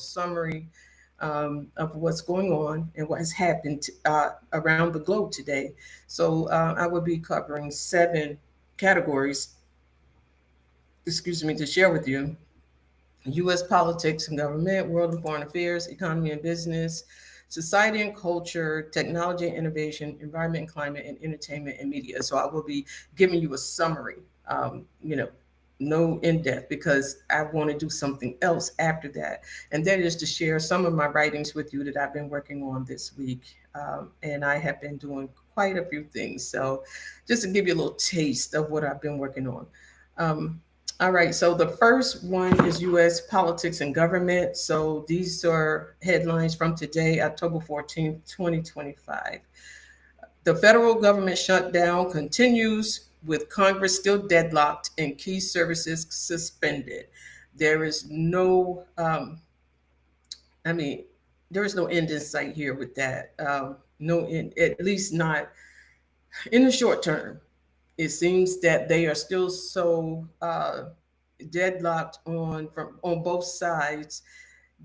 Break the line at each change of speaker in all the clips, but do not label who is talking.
summary of what's going on and what has happened around the globe today. So I will be covering 7 categories, excuse me, to share with you: U.S. politics and government, world and foreign affairs, economy and business, society and culture, technology and innovation, environment and climate, and entertainment and media. So I will be giving you a summary, you know, no in depth, because I want to do something else after that. And that is to share some of my writings with you that I've been working on this week. And I have been doing quite a few things. So just to give you a little taste of what I've been working on. Um, all right, so the first one is U.S. politics and government. So these are headlines from today, October 14th, 2025. The federal government shutdown continues with Congress still deadlocked and key services suspended. There is no, I mean, there is no end in sight here with that. No end, at least not in the short term. It seems that they are still so deadlocked on both sides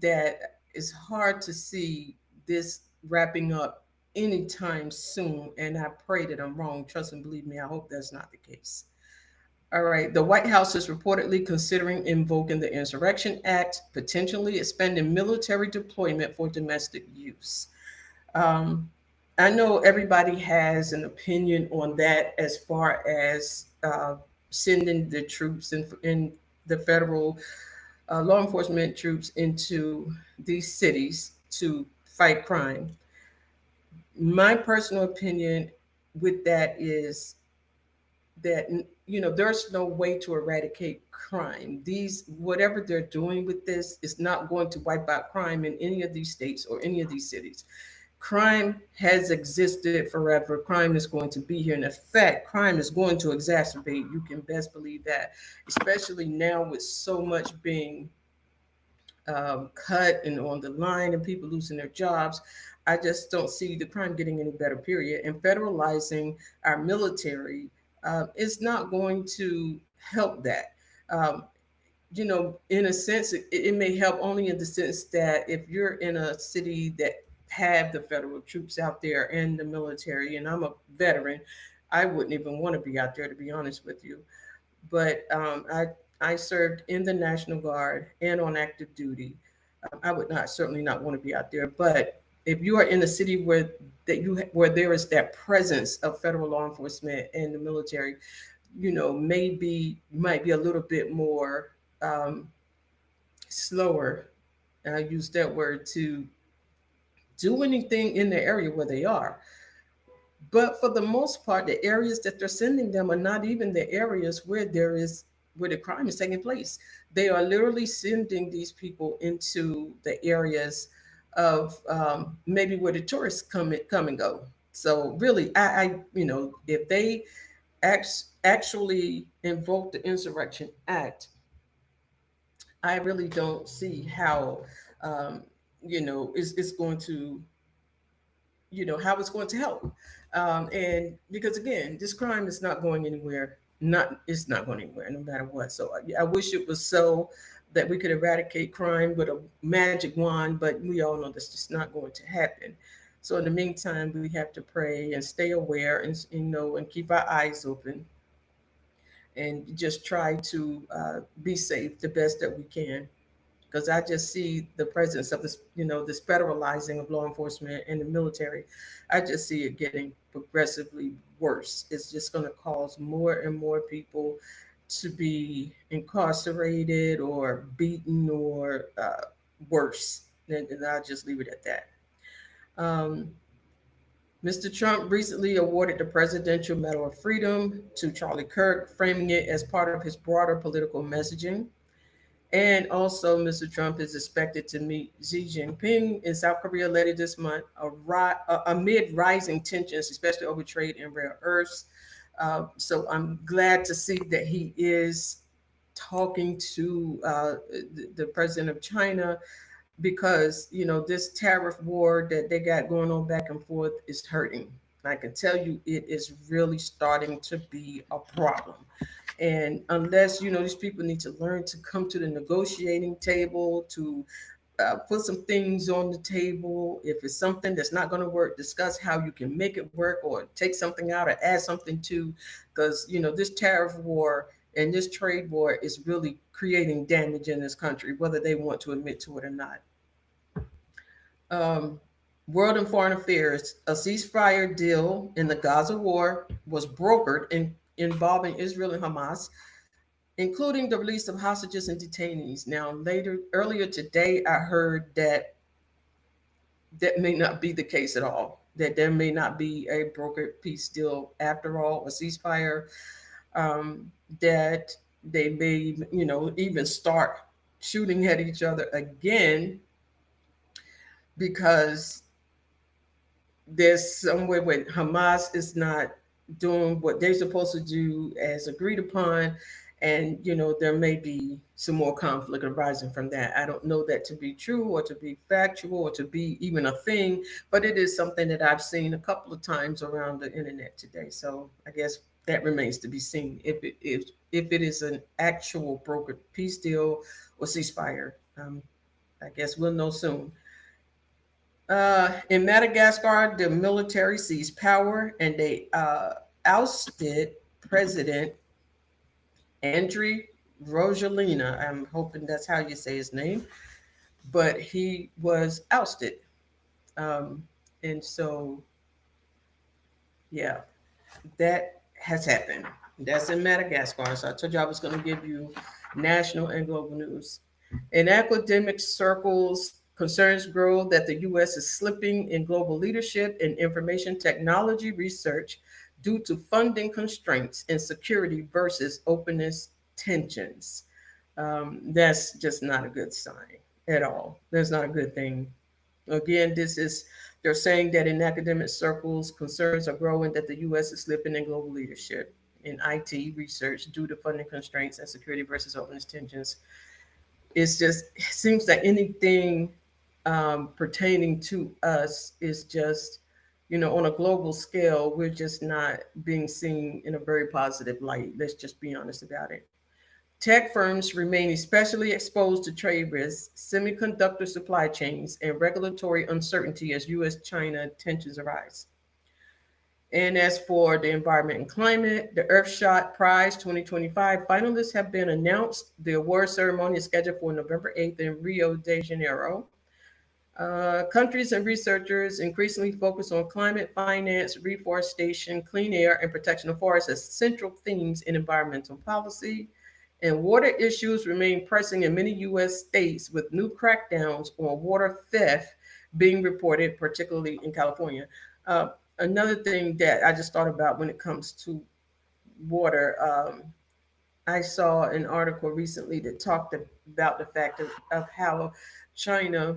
that it's hard to see this wrapping up anytime soon. And I pray that I'm wrong. Trust and believe me, I hope that's not the case. All right. The White House is reportedly considering invoking the Insurrection Act, potentially expanding military deployment for domestic use. Um, I know everybody has an opinion on that as far as sending the troops in the federal law enforcement troops into these cities to fight crime. My personal opinion with that is that, you know, there's no way to eradicate crime. These, whatever they're doing with this, is not going to wipe out crime in any of these states or any of these cities. Crime has existed forever. Crime is going to be here. In effect, crime is going to exacerbate. You can best believe that, especially now with so much being cut and on the line and people losing their jobs. I just don't see the crime getting any better, period. And federalizing our military is not going to help that. Um, you know, in a sense, it may help only in the sense that if you're in a city that have the federal troops out there and the military, and I'm a veteran, I wouldn't even want to be out there, to be honest with you. But I served in the National Guard and on active duty. I would not certainly not want to be out there. But if you are in a city where there is that presence of federal law enforcement and the military, you know, maybe you might be a little bit more um, slower. And I use that word to do anything in the area where they are. But for the most part, the areas that they're sending them are not even the areas where the crime is taking place. They are literally sending these people into the areas of maybe where the tourists come and go. So really, you know, if they actually invoke the Insurrection Act, I really don't see how um, you know it's going to, you know, how it's going to help. And because again, this crime is not going anywhere. Not It's not going anywhere, no matter what. So I wish it was so that we could eradicate crime with a magic wand, but we all know that's just not going to happen. So in the meantime, we have to pray and stay aware, and you know, and keep our eyes open, and just try to be safe the best that we can, because I just see the presence of this, you know, this federalizing of law enforcement and the military. I just see it getting progressively worse. It's just going to cause more and more people to be incarcerated or beaten or worse. And I'll just leave it at that. Mr. Trump recently awarded the Presidential Medal of Freedom to Charlie Kirk, framing it as part of his broader political messaging. And also, Mr. Trump is expected to meet Xi Jinping in South Korea later this month, amid rising tensions, especially over trade in rare earths. So I'm glad to see that he is talking to the president of China, because you know this tariff war that they got going on back and forth is hurting. I can tell you it is really starting to be a problem. And unless, you know, these people need to learn to come to the negotiating table to put some things on the table. If it's something that's not going to work, discuss how you can make it work, or take something out or add something to, because this tariff war and this trade war is really creating damage in this country, whether they want to admit to it or not. Um, World and Foreign Affairs: a ceasefire deal in the Gaza war was brokered involving Israel and Hamas, including the release of hostages and detainees. Now, earlier today, I heard that that may not be the case at all. That there may not be a brokered peace deal after all, a ceasefire. That they may, even start shooting at each other again, because there's somewhere where Hamas is not doing what they're supposed to do as agreed upon. And, there may be some more conflict arising from that. I don't know that to be true or to be factual or to be even a thing, but it is something that I've seen a couple of times around the internet today. So I guess that remains to be seen if it is an actual brokered peace deal or ceasefire. I guess we'll know soon. In Madagascar, the military seized power and they ousted President Andry Rajoelina. I'm hoping that's how you say his name, but he was ousted. Um, and so, yeah, that has happened. That's in Madagascar. So I told you I was going to give you national and global news. In academic circles, concerns grow that the U.S. is slipping in global leadership in information technology research due to funding constraints and security versus openness tensions. That's just not a good sign at all. That's not a good thing. Again, they're saying that in academic circles, concerns are growing that the U.S. is slipping in global leadership in IT research due to funding constraints and security versus openness tensions. It seems that anything pertaining to us is just, on a global scale, we're just not being seen in a very positive light. Let's just be honest about it. Tech firms remain especially exposed to trade risks, semiconductor supply chains, and regulatory uncertainty as U.S. China tensions arise. And as for the environment and climate, the Earthshot Prize 2025 finalists have been announced. The award ceremony is scheduled for November 8th in Rio de Janeiro. Countries and researchers increasingly focus on climate finance, reforestation, clean air, and protection of forests as central themes in environmental policy. And water issues remain pressing in many U.S. states, with new crackdowns on water theft being reported, particularly in California. Another thing that I just thought about when it comes to water, I saw an article recently that talked about the fact of how China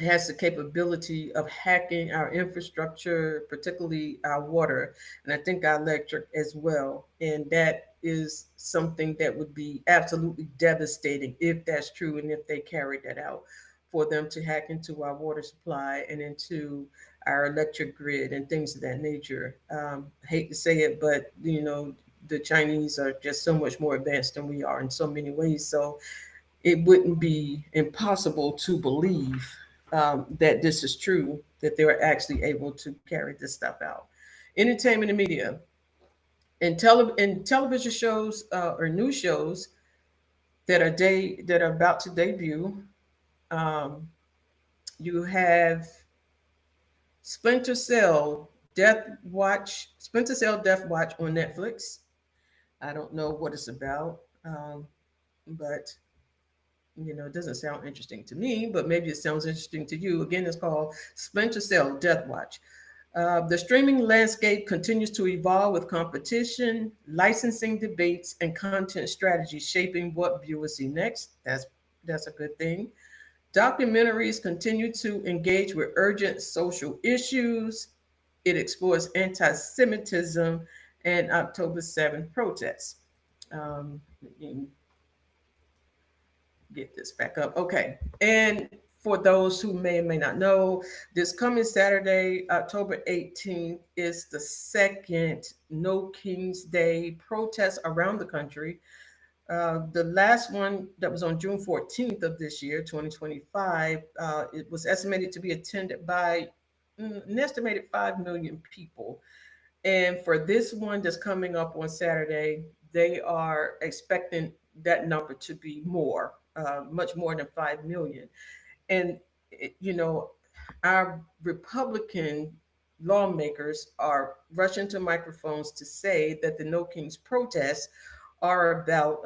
has the capability of hacking our infrastructure, particularly our water, and I think our electric as well. And that is something that would be absolutely devastating if that's true and if they carried that out, for them to hack into our water supply and into our electric grid and things of that nature. I hate to say it, but the Chinese are just so much more advanced than we are in so many ways. So it wouldn't be impossible to believe that this is true, that they're actually able to carry this stuff out. Entertainment and media. In television shows or news shows that are about to debut, um, you have Splinter Cell Death Watch on Netflix. I don't know what it's about, but it doesn't sound interesting to me, but maybe it sounds interesting to you. Again, it's called Splinter Cell Death Watch. The streaming landscape continues to evolve with competition, licensing debates, and content strategies shaping what viewers see next. That's a good thing. Documentaries continue to engage with urgent social issues. It explores anti-Semitism and October 7th protests. Let me get this back up. Okay. And for those who may or may not know, this coming Saturday, October 18th, is the second No King's Day protest around the country. The last one that was on June 14th of this year, 2025, it was estimated to be attended by an estimated 5 million people. And for this one that's coming up on Saturday, they are expecting that number to be more, much more than 5 million. And, you know, our Republican lawmakers are rushing to microphones to say that the No Kings protests are about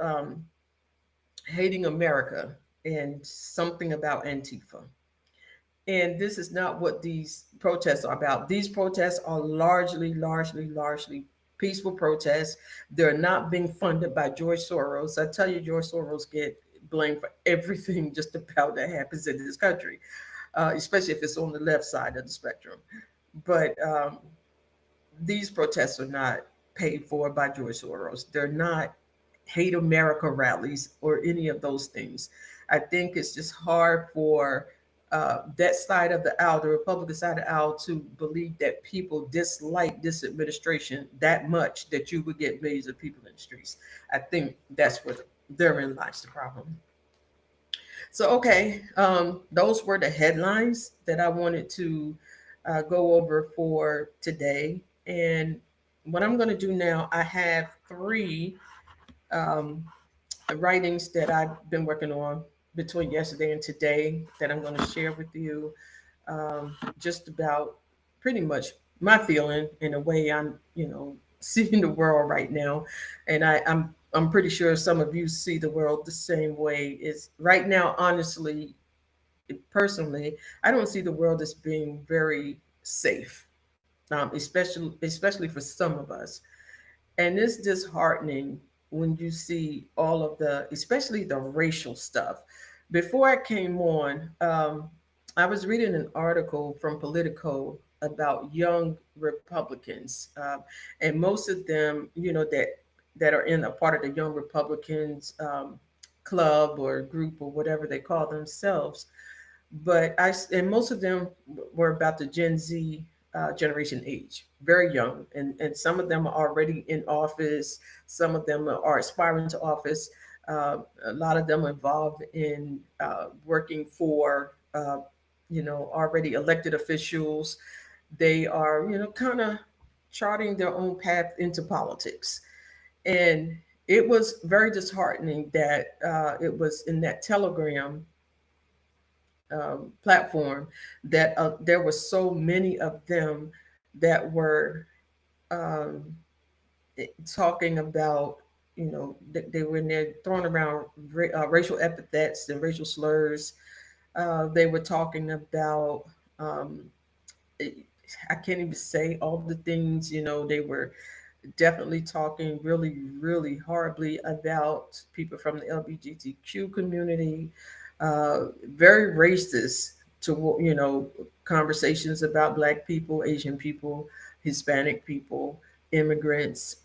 hating America and something about Antifa. And this is not what these protests are about. These protests are largely peaceful protests. They're not being funded by George Soros. I tell you, George Soros get blamed for everything just about that happens in this country, especially if it's on the left side of the spectrum. But these protests are not paid for by George Soros. They're not hate America rallies or any of those things. I think it's just hard for that side of the aisle, the Republican side of the aisle, to believe that people dislike this administration that much that you would get millions of people in the streets. I think that's where therein lies the problem. So, okay, those were the headlines that I wanted to go over for today. And what I'm going to do now, I have three um, writings that I've been working on between yesterday and today that I'm going to share with you, just about pretty much my feeling in the way I'm, seeing the world right now. And I'm pretty sure some of you see the world the same way. Is right now, honestly, personally, I don't see the world as being very safe, especially for some of us. And it's disheartening when you see all of especially the racial stuff. Before I came on, I was reading an article from Politico about young Republicans, and most of them, that are in a part of the Young Republicans club or group or whatever they call themselves. And most of them were about the Gen Z generation age, very young, and some of them are already in office. Some of them are aspiring to office. A lot of them are involved in working for, already elected officials. They are, kind of charting their own path into politics. And it was very disheartening that it was in that Telegram platform that there were so many of them that were um, talking about, they were in there throwing around racial epithets and racial slurs. They were talking about, um, I can't even say all the things, they were definitely talking really horribly about people from the LGBTQ community, very racist to, conversations about Black people, Asian people, Hispanic people, immigrants.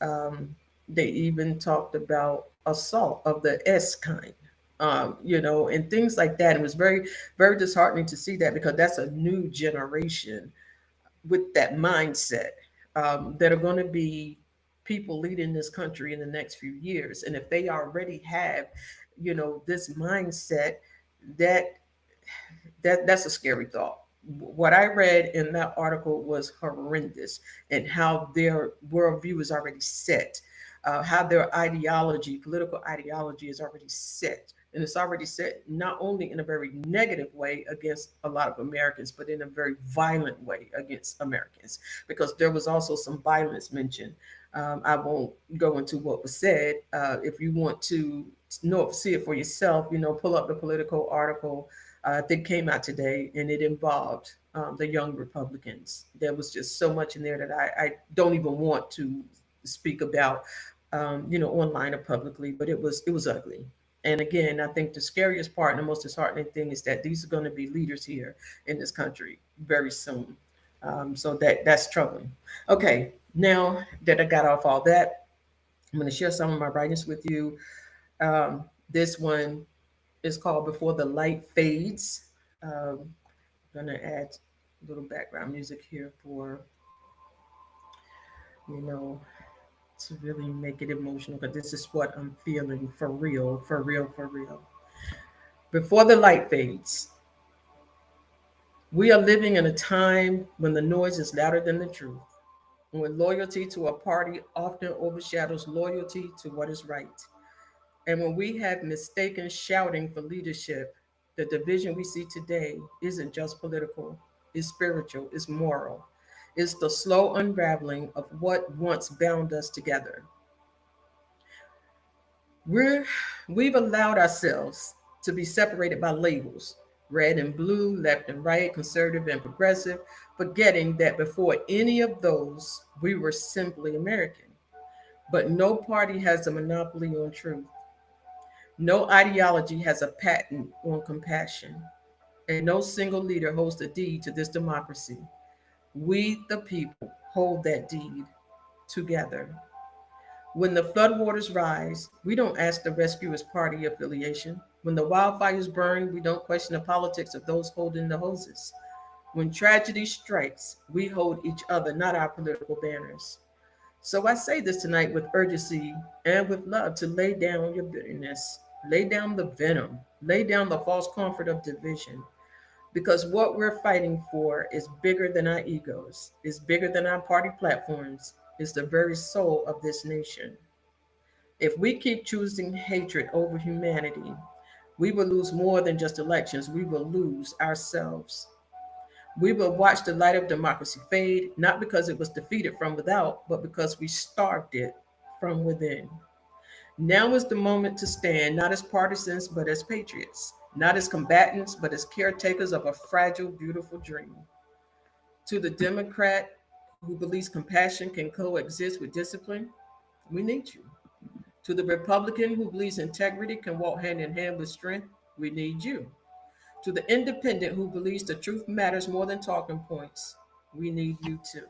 They even talked about assault of the S kind. And things like that. It was very disheartening to see that because that's a new generation with that mindset, that are going to be people leading this country in the next few years. And if they already have, this mindset, that that's a scary thought. What I read in that article was horrendous, and how their worldview is already set, how their ideology, political ideology, is already set. And it's already set not only in a very negative way against a lot of Americans, but in a very violent way against Americans, because there was also some violence mentioned. I won't go into what was said. If you want to see it for yourself, pull up the Political article that came out today, and it involved the young Republicans. There was just so much in there that I don't even want to speak about, online or publicly. But it was ugly. And again, I think the scariest part and the most disheartening thing is that these are going to be leaders here in this country very soon. So that's troubling. Okay, now that I got off all that, I'm going to share some of my writings with you. This one is called Before the Light Fades. I'm going to add a little background music here for, you know, to really make it emotional because this is what I'm feeling for real, for real, for real. Before the light fades, we are living in a time when the noise is louder than the truth, when loyalty to a party often overshadows loyalty to what is right. And when we have mistaken shouting for leadership, the division we see today isn't just political, it's spiritual, it's moral. It's the slow unraveling of what once bound us together. We're, we've allowed ourselves to be separated by labels, red and blue, left and right, conservative and progressive, forgetting that before any of those, we were simply American. But no party has a monopoly on truth. No ideology has a patent on compassion, and no single leader holds the deed to this democracy. We, the people, hold that deed together. When the floodwaters rise, we don't ask the rescuers' party affiliation. When the wildfires burn, we don't question the politics of those holding the hoses. When tragedy strikes, we hold each other, not our political banners. So I say this tonight with urgency and with love to lay down your bitterness, lay down the venom, lay down the false comfort of division. Because what we're fighting for is bigger than our egos, is bigger than our party platforms, is the very soul of this nation. If we keep choosing hatred over humanity, we will lose more than just elections, we will lose ourselves. We will watch the light of democracy fade, not because it was defeated from without, but because we starved it from within. Now is the moment to stand, not as partisans, but as patriots, not as combatants, but as caretakers of a fragile, beautiful dream. To the Democrat who believes compassion can coexist with discipline, we need you. To the Republican who believes integrity can walk hand in hand with strength, we need you. To the independent who believes the truth matters more than talking points, we need you too.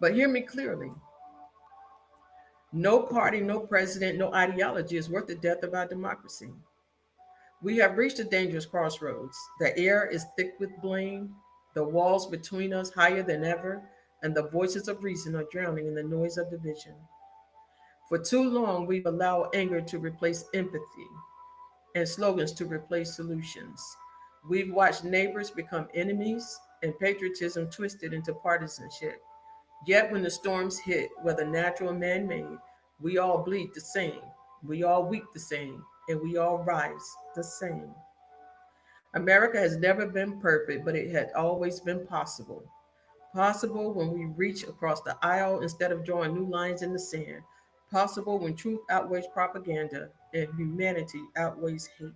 But hear me clearly, no party, no president, no ideology is worth the death of our democracy. We have reached a dangerous crossroads. The air is thick with blame, the walls between us higher than ever, and the voices of reason are drowning in the noise of division. For too long, we've allowed anger to replace empathy and slogans to replace solutions. We've watched neighbors become enemies and patriotism twisted into partisanship. Yet when the storms hit, whether natural or man made, we all bleed the same, we all weep the same, and we all rise the same. America has never been perfect, but it had always been possible. Possible when we reach across the aisle instead of drawing new lines in the sand. Possible when truth outweighs propaganda and humanity outweighs hate.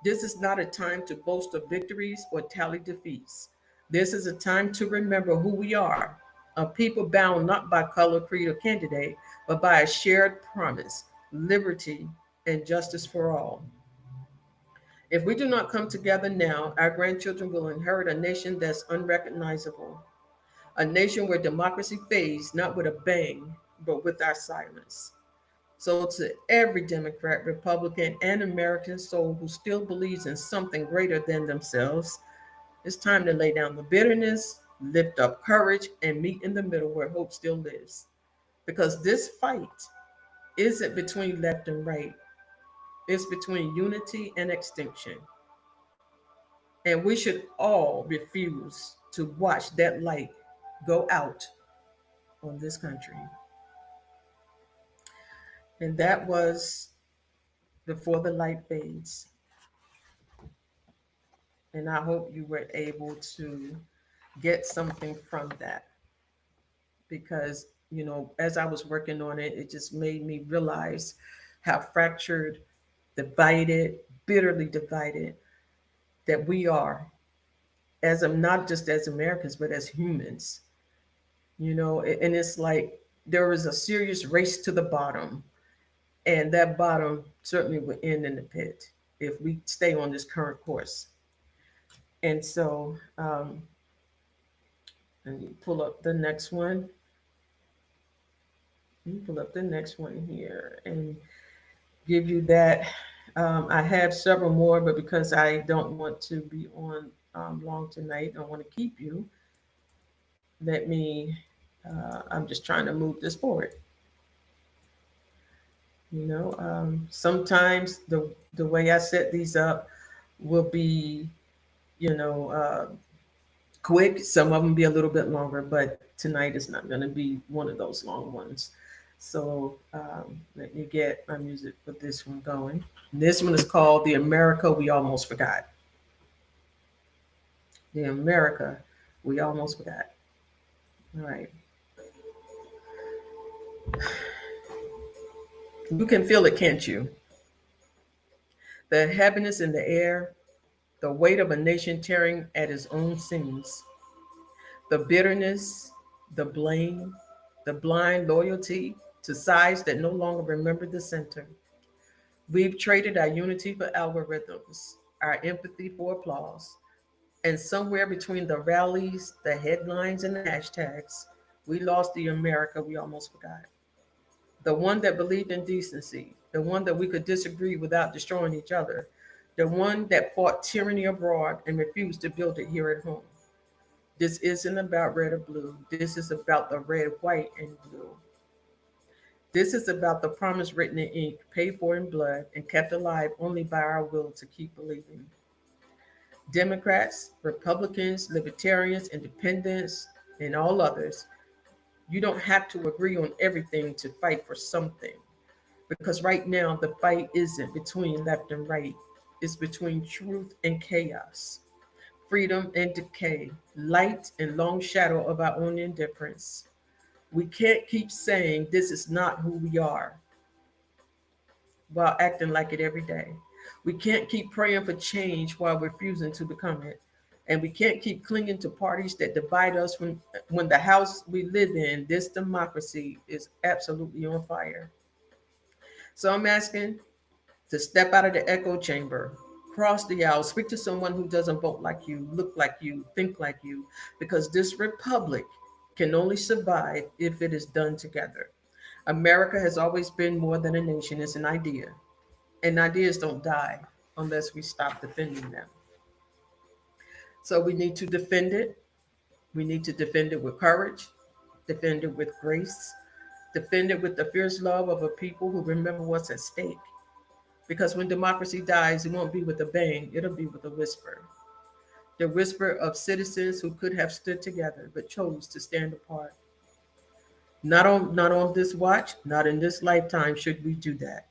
This is not a time to boast of victories or tally defeats. This is a time to remember who we are, a people bound not by color, creed, or candidate, but by a shared promise, liberty, and justice for all. If we do not come together now, our grandchildren will inherit a nation that's unrecognizable, a nation where democracy fades not with a bang, but with our silence. So, to every Democrat, Republican, and American soul who still believes in something greater than themselves, it's time to lay down the bitterness, lift up courage, and meet in the middle where hope still lives. Because this fight isn't between left and right, it's between unity and extinction. And we should all refuse to watch that light go out on this country. And that was Before the Light Fades. And I hope you were able to get something from that because, as I was working on it, it just made me realize how fractured, divided, bitterly divided that we are not just as Americans, but as humans, and it's like there is a serious race to the bottom, and that bottom certainly will end in the pit if we stay on this current course. And so, let me pull up the next one. Let me pull up the next one here and give you that. I have several more, but because I don't want to be on long tonight, I want to keep you. Let me I'm just trying to move this forward. Sometimes the way I set these up will be, you know, quick. Some of them be a little bit longer, but tonight is not going to be one of those long ones. So let me get my music for this one going. This one is called "The America We Almost Forgot." The America we almost forgot. All right. You can feel it, can't you? The heaviness in the air, the weight of a nation tearing at its own seams, the bitterness, the blame, the blind loyalty to sides that no longer remember the center. We've traded our unity for algorithms, our empathy for applause, and somewhere between the rallies, the headlines, and the hashtags, we lost the America we almost forgot. The one that believed in decency, the one that we could disagree without destroying each other, the one that fought tyranny abroad and refused to build it here at home. This isn't about red or blue. This is about the red, white, and blue. This is about the promise written in ink, paid for in blood, and kept alive only by our will to keep believing. Democrats, Republicans, Libertarians, Independents, and all others, you don't have to agree on everything to fight for something. Because right now, the fight isn't between left and right, it's between truth and chaos, freedom and decay, light and long shadow of our own indifference. We can't keep saying this is not who we are while acting like it every day. We can't keep praying for change while refusing to become it. And we can't keep clinging to parties that divide us when the house we live in, this democracy, is absolutely on fire. So I'm asking to step out of the echo chamber, cross the aisle, speak to someone who doesn't vote like you, look like you, think like you, because this republic can only survive if it is done together. America has always been more than a nation, it's an idea. And ideas don't die unless we stop defending them. So we need to defend it. We need to defend it with courage, defend it with grace, defend it with the fierce love of a people who remember what's at stake. Because when democracy dies, it won't be with a bang, it'll be with a whisper. The whisper of citizens who could have stood together but chose to stand apart. Not on this watch, not in this lifetime should we do that.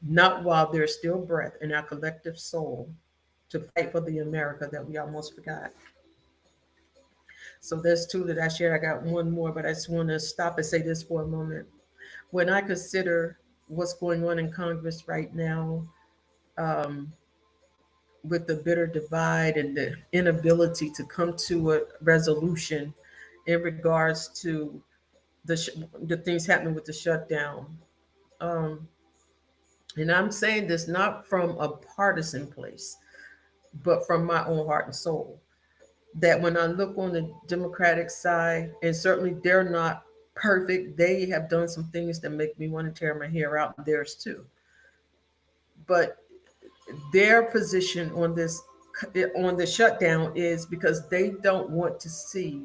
Not while there's still breath in our collective soul to fight for the America that we almost forgot. So there's two that I shared. I got one more, but I just want to stop and say this for a moment. When I consider what's going on in Congress right now, um, with the bitter divide and the inability to come to a resolution in regards to the things happening with the shutdown. Um, and I'm saying this not from a partisan place, but from my own heart and soul. That when I look on the Democratic side, and certainly they're not perfect, they have done some things that make me want to tear my hair out, and theirs too. But their position on the shutdown is because they don't want to see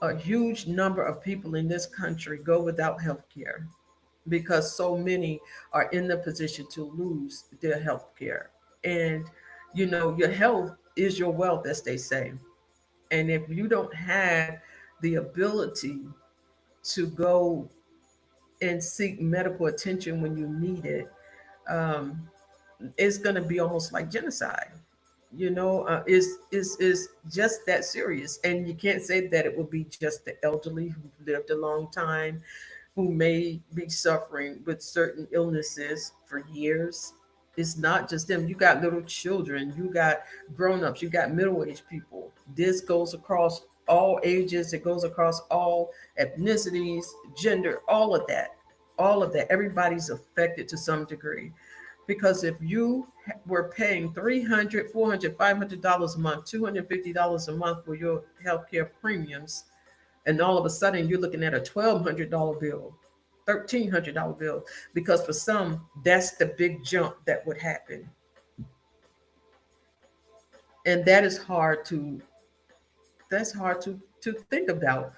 a huge number of people in this country go without health care because so many are in the position to lose their health care. And your health is your wealth, as they say. And if you don't have the ability to go and seek medical attention when you need it, um, it's going to be almost like genocide. Is just that serious. And you can't say that it will be just the elderly who've lived a long time, who may be suffering with certain illnesses for years. It's not just them. You got little children, you got grown-ups, you got middle-aged people. This goes across all ages, it goes across all ethnicities, gender, all of that. All of that. Everybody's affected to some degree. Because if you were paying $300, $400, $500 a month, $250 a month for your healthcare premiums, and all of a sudden you're looking at a $1,200 bill, $1,300 bill, because for some, that's the big jump that would happen. And that's hard to think about.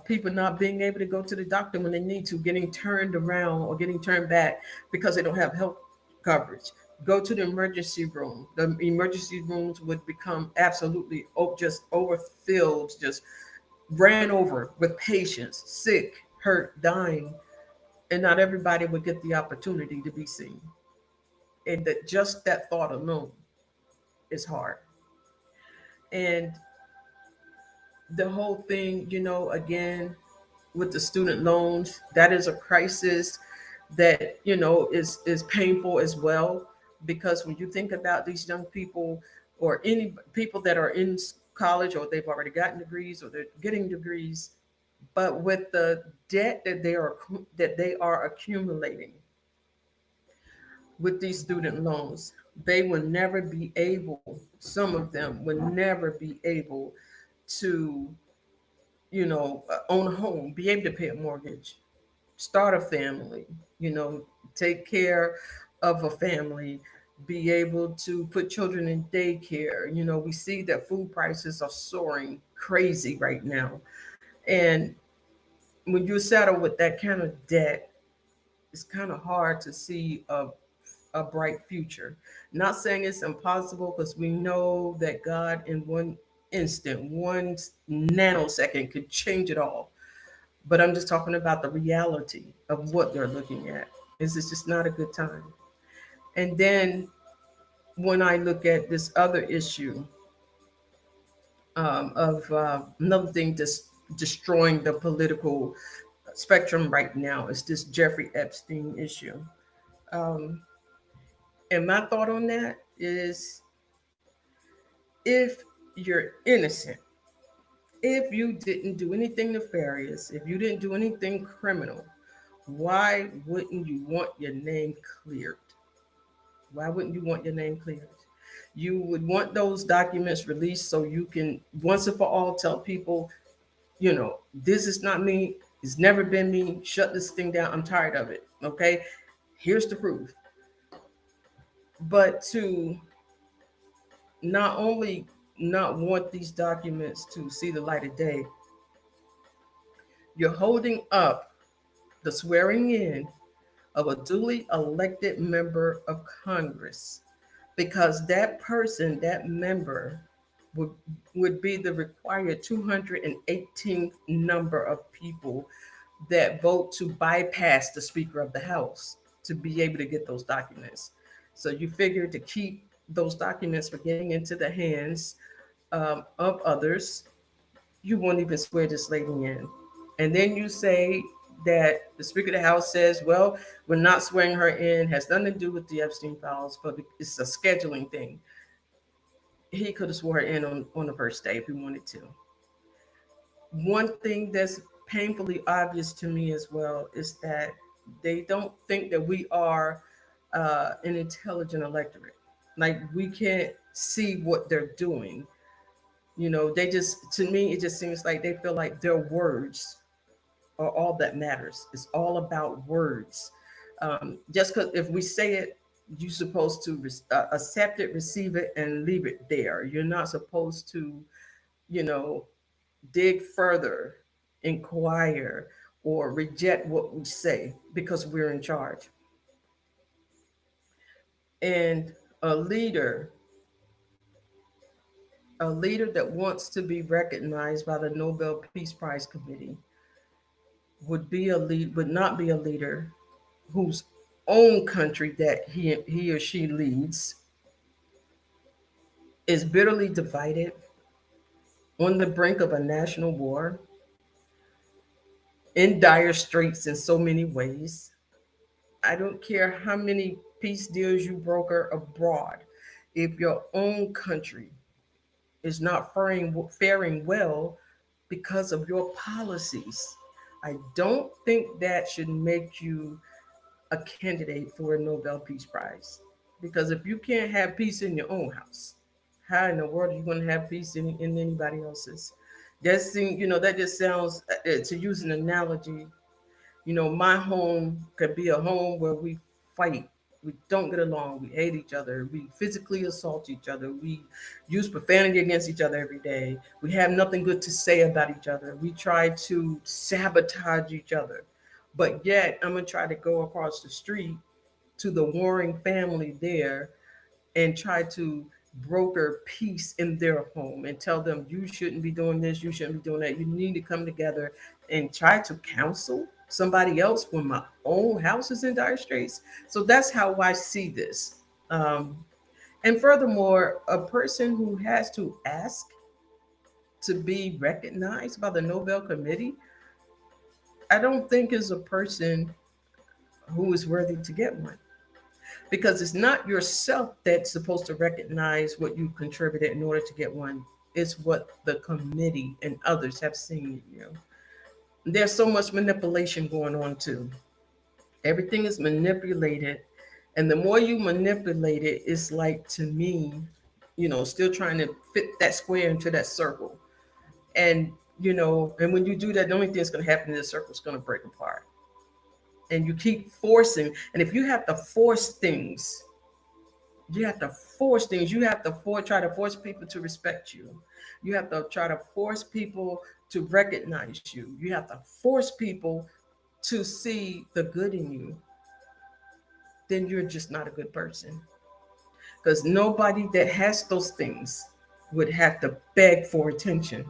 People not being able to go to the doctor when they need to, getting turned around or getting turned back because they don't have health coverage. Go to the emergency room. The emergency rooms would become absolutely just overfilled, just ran over with patients, sick, hurt, dying, and not everybody would get the opportunity to be seen. And that just that thought alone is hard. And the whole thing, again, with the student loans, that is a crisis that, is painful as well. Because when you think about these young people or any people that are in college, or they've already gotten degrees or they're getting degrees, but with the debt that they are accumulating with these student loans, they will never be able, some of them will never be able to, own a home, be able to pay a mortgage, start a family, take care of a family, be able to put children in daycare. We see that food prices are soaring crazy right now. And when you settle with that kind of debt, it's kind of hard to see a bright future. Not saying it's impossible, because we know that God, in one instant, one nanosecond, could change it all. But I'm just talking about the reality of what they're looking at. Is it's just not a good time. And then when I look at this other issue, of another thing that's destroying the political spectrum right now, is this Jeffrey Epstein issue. Um, and my thought on that is, if you're innocent, if you didn't do anything nefarious, if you didn't do anything criminal, why wouldn't you want your name cleared? Why wouldn't you want your name cleared? You would want those documents released so you can once and for all tell people, you know, this is not me. It's never been me. Shut this thing down. I'm tired of it. Okay. Here's the proof. But to not only not want these documents to see the light of day, you're holding up the swearing in of a duly elected member of Congress, because that person, that member, would, would be the required 218th number of people that vote to bypass the Speaker of the House to be able to get those documents. So you figure to keep those documents from getting into the hands of others, you won't even swear this lady in. And then you say that the Speaker of the House says, well, we're not swearing her in, has nothing to do with the Epstein files, but it's a scheduling thing. He could have swore in on the first day if he wanted to. One thing that's painfully obvious to me as well is that they don't think that we are an intelligent electorate. Like, we can't see what they're doing. They just, to me, it just seems like they feel like their words are all that matters. It's all about words. Just because if we say it, you're supposed to accept it, receive it, and leave it there. You're not supposed to, you know, dig further, inquire, or reject what we say because we're in charge. And a leader, a leader that wants to be recognized by the Nobel Peace Prize Committee would not be a leader whose own country that he or she leads is bitterly divided, on the brink of a national war, in dire straits in so many ways. I don't care how many peace deals you broker abroad. If your own country is not faring well because of your policies, I don't think that should make you a candidate for a Nobel Peace Prize. Because if you can't have peace in your own house, how in the world are you going to have peace in anybody else's? That just sounds, to use an analogy, my home could be a home where we fight. We don't get along. We hate each other. We physically assault each other. We use profanity against each other every day. We have nothing good to say about each other. We try to sabotage each other. But yet, I'm going to try to go across the street to the warring family there and try to broker peace in their home and tell them, you shouldn't be doing this, you shouldn't be doing that. You need to come together and try to counsel somebody else when my own house is in dire straits. So that's how I see this. Um, and furthermore, a person who has to ask to be recognized by the Nobel Committee, I don't think is a person who is worthy to get one. Because it's not yourself that's supposed to recognize what you contributed in order to get one. It's what the committee and others have seen in you. There's so much manipulation going on too. Everything is manipulated. And the more you manipulate it, it's like, to me, still trying to fit that square into that circle. And, and when you do that, the only thing that's going to happen is the circle's going to break apart. And you keep forcing. And if you have to force things, you have to force things. You have to try to force people to respect you. You have to try to force people to recognize you. You have to force people to see the good in you. Then you're just not a good person. Because nobody that has those things would have to beg for attention,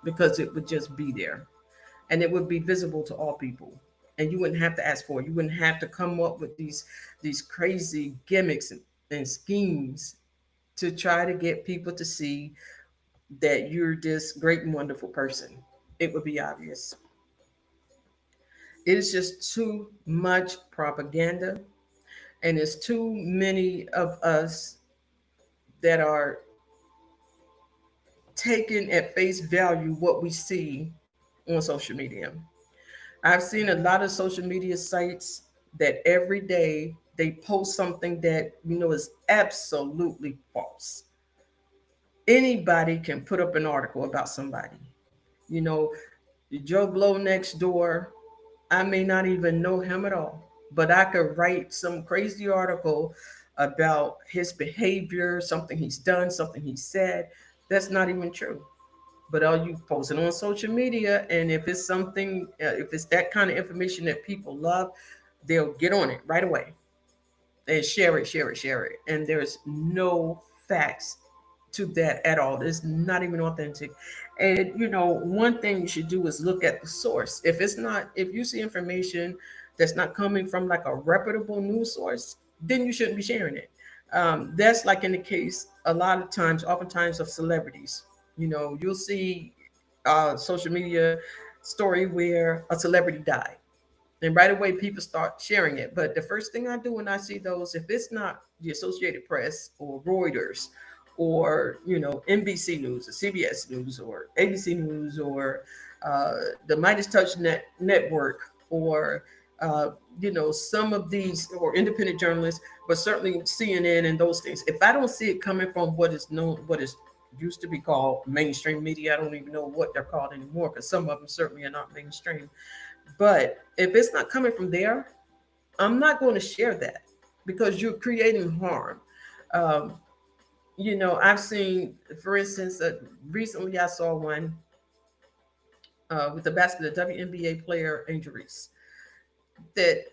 because it would just be there and it would be visible to all people. And you wouldn't have to ask for it. You wouldn't have to come up with these crazy gimmicks and schemes to try to get people to see that you're this great and wonderful person. It would be obvious. It is just too much propaganda, and it's too many of us that are taking at face value what we see on social media. I've seen a lot of social media sites that every day they post something that is absolutely false. Anybody can put up an article about somebody. You know, Joe Blow next door, I may not even know him at all, but I could write some crazy article about his behavior, something he's done, something he said. That's not even true. But all you post it on social media, and if it's something, if it's that kind of information that people love, they'll get on it right away and share it, share it, share it. And there's no facts to that at all. It's not even authentic. And one thing you should do is look at the source. If you see information that's not coming from like a reputable news source, then you shouldn't be sharing it. That's like in the case a lot of times, oftentimes, of celebrities. You'll see social media story where a celebrity died, and right away people start sharing it. But the first thing I do when I see those, if it's not the Associated Press or Reuters or NBC News or CBS News or ABC News or the Midas Touch Network or some of these, or independent journalists, but certainly CNN and those things. If I don't see it coming from what is used to be called mainstream media, I don't even know what they're called anymore, because some of them certainly are not mainstream. But if it's not coming from there, I'm not going to share that, because you're creating harm. Um, I've seen, for instance, recently I saw one with the WNBA player Angel Reese, that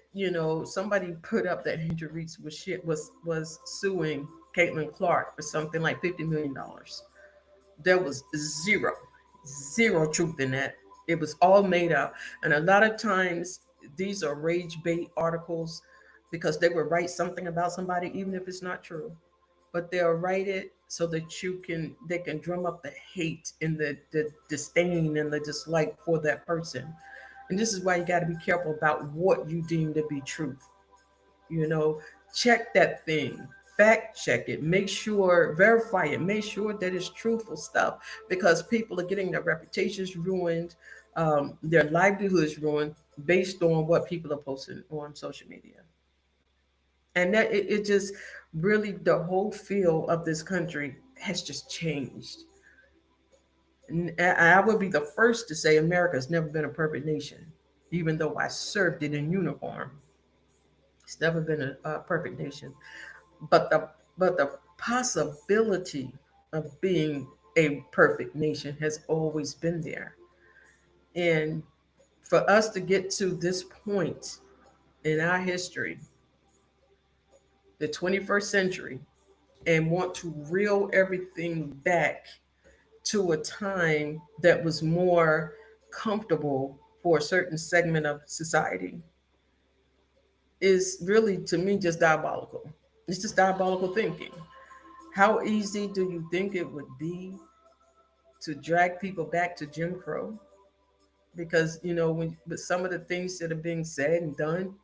somebody put up that Angel Reese was suing Caitlin Clark for something like $50 million. There was zero truth in that. It was all made up. And a lot of times these are rage bait articles, because they will write something about somebody even if it's not true. But they'll write it so that they can drum up the hate and the disdain and the dislike for that person. And this is why you got to be careful about what you deem to be truth. You know, check that thing, fact check it, make sure, verify it, make sure that it's truthful stuff, because people are getting their reputations ruined, their livelihoods ruined based on what people are posting on social media. And that it just really, the whole feel of this country has just changed. And I would be the first to say America's never been a perfect nation, even though I served it in uniform. It's never been a perfect nation, but the possibility of being a perfect nation has always been there. And for us to get to this point in our history, the 21st century, and want to reel everything back to a time that was more comfortable for a certain segment of society is really, to me, just diabolical. It's just diabolical thinking. How easy do you think it would be to drag people back to Jim Crow? Because, when with some of the things that are being said and done,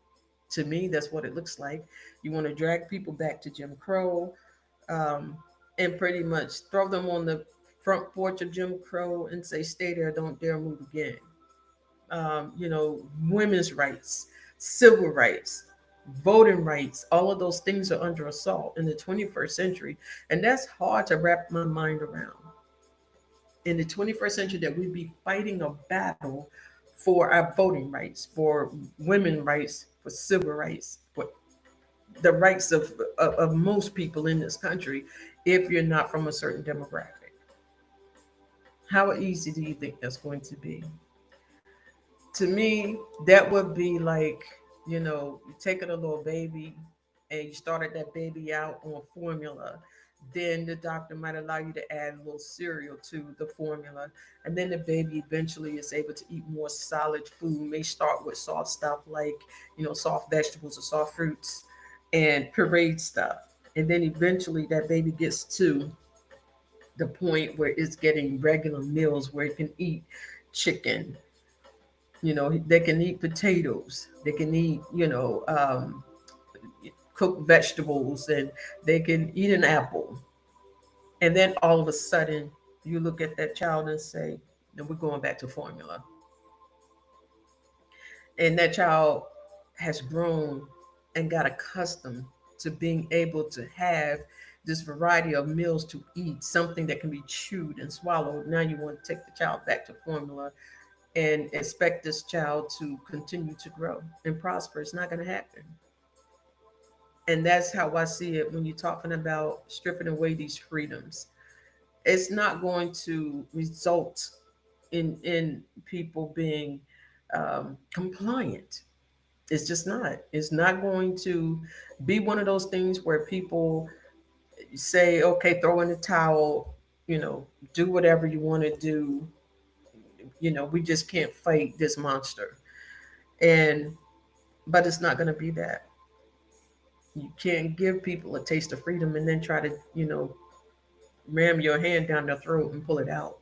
to me, that's what it looks like. You want to drag people back to Jim Crow, um, and pretty much throw them on the front porch of Jim Crow and say, "Stay there, don't dare move again." Women's rights, civil rights, voting rights, all of those things are under assault in the 21st century. And that's hard to wrap my mind around. In the 21st century, that we'd be fighting a battle for our voting rights, for women's rights, for civil rights, for the rights of most people in this country, if you're not from a certain demographic. How easy do you think that's going to be? To me, that would be like, you taking a little baby and you started that baby out on formula. Then the doctor might allow you to add a little cereal to the formula. And then the baby eventually is able to eat more solid food, may start with soft stuff like, soft vegetables or soft fruits and pureed stuff. And then eventually that baby gets to the point where it's getting regular meals where it can eat chicken. They can eat potatoes. They can eat, cooked vegetables, and they can eat an apple. And then all of a sudden, you look at that child and say, "No, we're going back to formula." And that child has grown and got accustomed to being able to have this variety of meals to eat, something that can be chewed and swallowed. Now you want to take the child back to formula and expect this child to continue to grow and prosper. It's not going to happen. And that's how I see it when you're talking about stripping away these freedoms. It's not going to result in people being compliant. It's just not. It's not going to be one of those things where people say, "Okay, throw in the towel, you know, do whatever you want to do. We just can't fight this monster." And but it's not going to be that. You can't give people a taste of freedom and then try to, ram your hand down their throat and pull it out.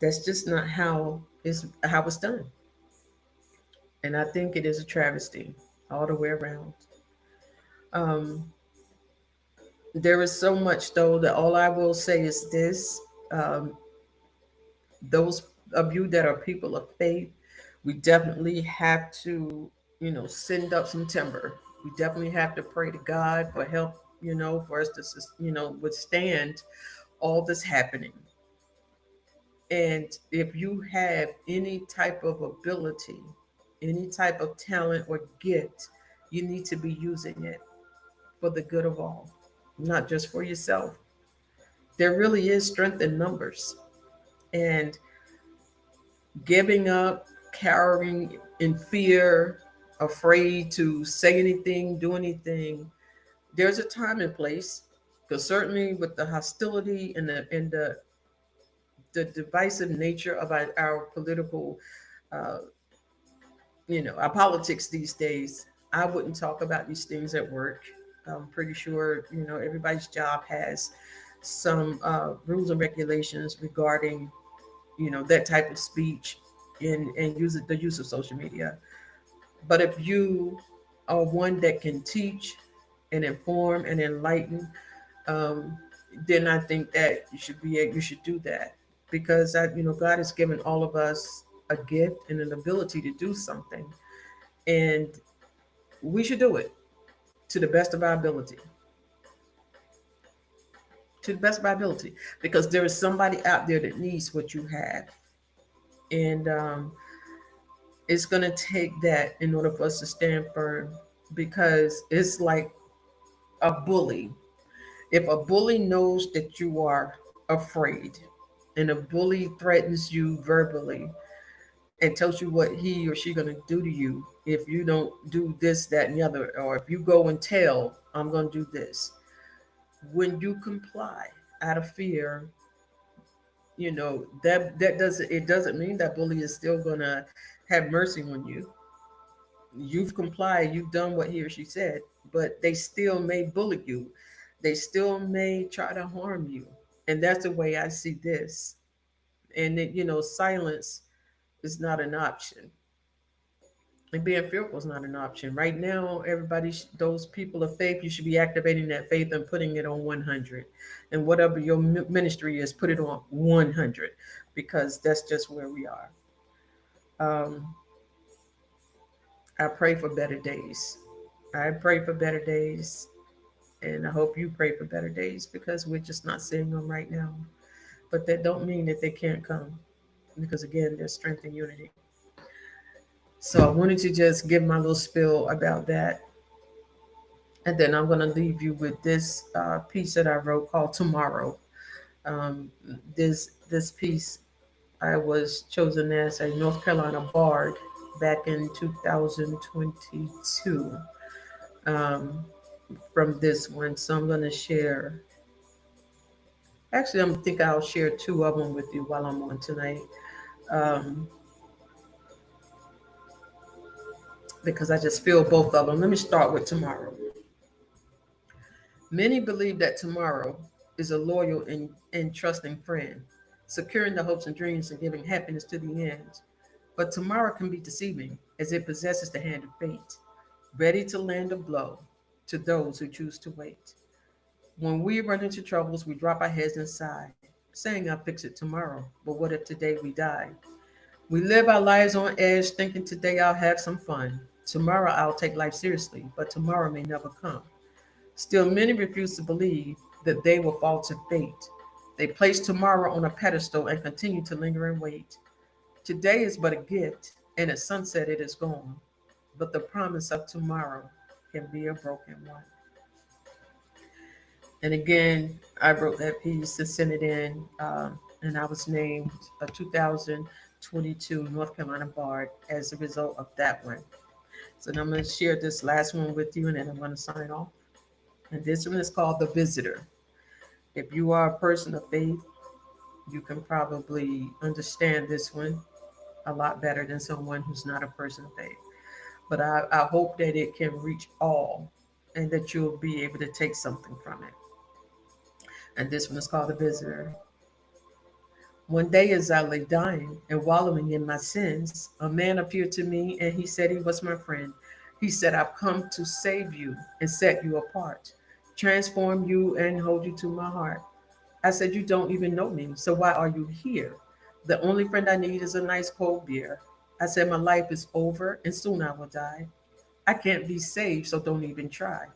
That's just not how it's done. And I think it is a travesty all the way around. Um, there is so much though that all I will say is this: um, those of you that are people of faith, we definitely have to, send up some timber. We definitely have to pray to God for help, for us to, withstand all this happening. And if you have any type of ability, any type of talent or gift, you need to be using it for the good of all, not just for yourself. There really is strength in numbers. And giving up, cowering in fear, afraid to say anything, do anything, there's a time and place. Because certainly with the hostility and the divisive nature of our political, uh, our politics these days, I wouldn't talk about these things at work. I'm pretty sure, everybody's job has some rules and regulations regarding, that type of speech and the use of social media. But if you are one that can teach and inform and enlighten, um, then I think that you should do that because God has given all of us a gift and an ability to do something, and we should do it to the best of our ability. To the best of our ability, because there is somebody out there that needs what you have, and it's going to take that in order for us to stand firm because it's like a bully. If a bully knows that you are afraid and a bully threatens you verbally and tells you what he or she going to do to you if you don't do this, that, and the other, or if you go and tell, I'm going to do this, when you comply out of fear, that doesn't mean that bully is still going to have mercy on you. You've complied, you've done what he or she said, but they still may bully you. They still may try to harm you. And that's the way I see this. And silence is not an option. And being fearful is not an option. Right now, everybody, those people of faith, you should be activating that faith and putting it on 100. And whatever your ministry is, put it on 100, because that's just where we are. I pray for better days. I pray for better days. And I hope you pray for better days, because we're just not seeing them right now. But that don't mean that they can't come, because again, there's strength in unity. So I wanted to just give my little spill about that. And then I'm going to leave you with this piece that I wrote called Tomorrow. This piece, I was chosen as a North Carolina Bard back in 2022 um, from this one. So I'm going to share. Actually, think I'll share two of them with you while I'm on tonight. Um, because I just feel both of them. Let me start with tomorrow. Many believe that tomorrow is a loyal and trusting friend, securing the hopes and dreams and giving happiness to the end. But tomorrow can be deceiving, as it possesses the hand of fate, ready to land a blow to those who choose to wait. When we run into troubles, we drop our heads and sigh, saying I'll fix it tomorrow. But what if today we die? We live our lives on edge, thinking today I'll have some fun. Tomorrow I'll take life seriously, but tomorrow may never come. Still, many refuse to believe that they will fall to fate. They place tomorrow on a pedestal and continue to linger and wait. Today is but a gift, and at sunset it is gone. But the promise of tomorrow can be a broken one. And again, I wrote that piece and sent it in, and I was named a 2022 North Carolina Bard as a result of that one. So now I'm going to share this last one with you, and then I'm going to sign off. And this one is called The Visitor. If you are a person of faith, you can probably understand this one a lot better than someone who's not a person of faith. But I hope that it can reach all and that you'll be able to take something from it. And this one is called The Visitor. One day, as I lay dying and wallowing in my sins, a man appeared to me and he said he was my friend. He said, I've come to save you and set you apart, transform you and hold you to my heart. I said, you don't even know me, so why are you here? The only friend I need is a nice cold beer. I said, my life is over and soon I will die. I can't be saved, so don't even try.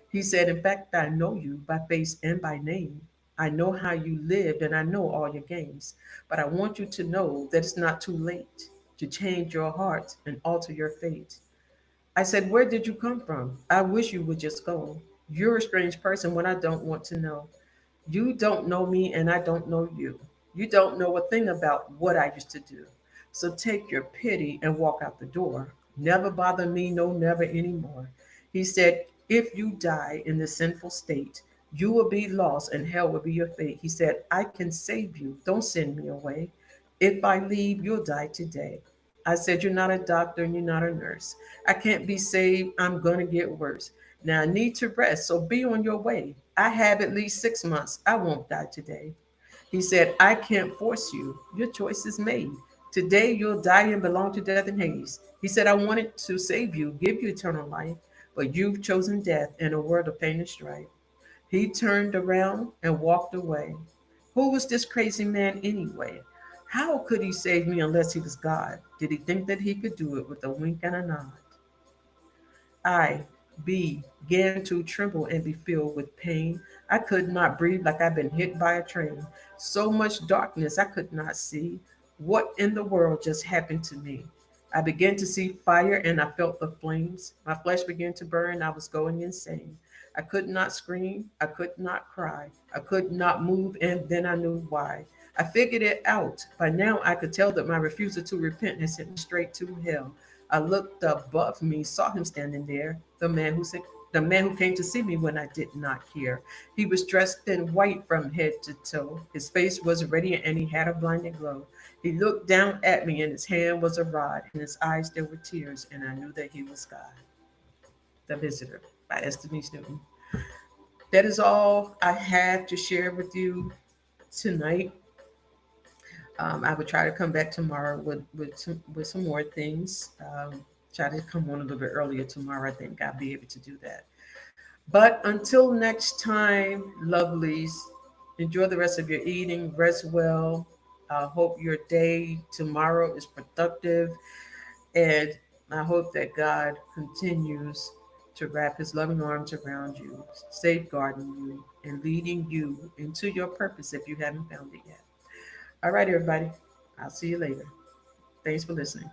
He said, in fact, I know you by face and by name. I know how you lived and I know all your games. But I want you to know that it's not too late to change your heart and alter your fate. I said, where did you come from? I wish you would just go. You're a strange person when I don't want to know. You don't know me and I don't know you. You don't know a thing about what I used to do. So take your pity and walk out the door. Never bother me, no, never anymore. He said, if you die in the sinful state, you will be lost and hell will be your fate. He said, I can save you. Don't send me away. If I leave, you'll die today. I said, you're not a doctor and you're not a nurse. I can't be saved. I'm going to get worse. Now I need to rest, so be on your way. I have at least 6 months. I won't die today. He said, I can't force you. Your choice is made. Today you'll die and belong to death and Hades. He said, I wanted to save you, give you eternal life, but you've chosen death in a world of pain and strife. He turned around and walked away. Who was this crazy man anyway? How could he save me unless he was God? Did he think that he could do it with a wink and a nod? I began to tremble and be filled with pain. I could not breathe like I'd been hit by a train. So much darkness I could not see. What in the world just happened to me? I began to see fire and I felt the flames. My flesh began to burn. I was going insane. I could not scream. I could not cry. I could not move, and then I knew why. I figured it out. By now, I could tell that my refusal to repent had sent me straight to hell. I looked above me, saw him standing there, the man who came to see me when I did not care. He was dressed in white from head to toe. His face was radiant and he had a blinding glow. He looked down at me, and his hand was a rod. In his eyes there were tears, and I knew that he was God. The Visitor by Esther Denise Newton. That is all I have to share with you tonight. I would try to come back tomorrow with some more things. Try to come on a little bit earlier tomorrow. I think I'll be able to do that. But until next time, lovelies, enjoy the rest of your eating. Rest well. I hope your day tomorrow is productive. And I hope that God continues to wrap his loving arms around you, safeguarding you, and leading you into your purpose if you haven't found it yet. All right, everybody. I'll see you later. Thanks for listening.